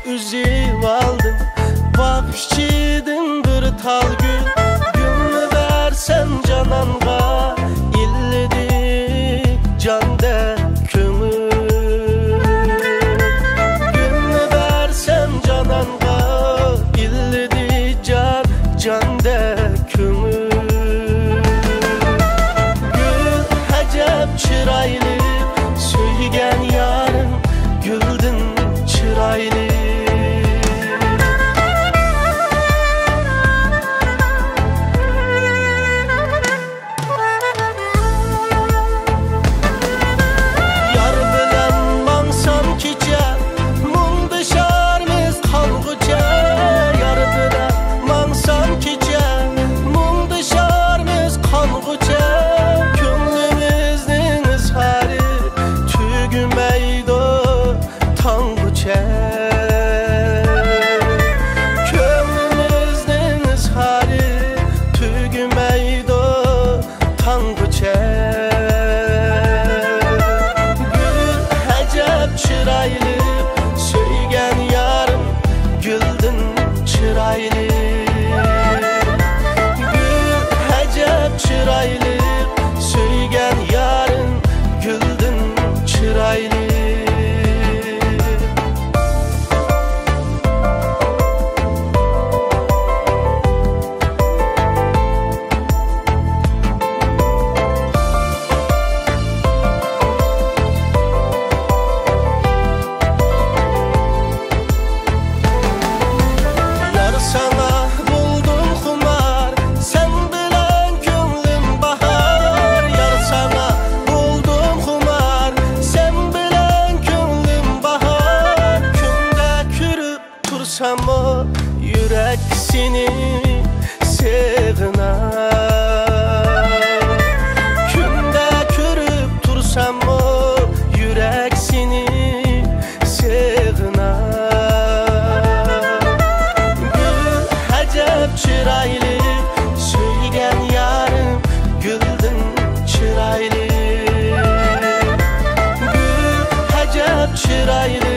Üzüp aldım, bakışçıydın bir tal gül. Gülünü versen cananğa, illedi canda kömür. Gülünü versen cananğa, illedi canda kömür. Gül hacep çıraylı, söygen yarın, güldün çıraylı. Çıraylı, söygen yarım, güldün çıraylı. Gül hacep çıraylı, söygen yarım, güldün çıraylı. Ama yürek seni sığınar. Kümde kürüp tursam o yürek seni sığınar. Gül hacep çıraylı, söygen yarım, güldün çıraylı. Gül hacep çıraylı,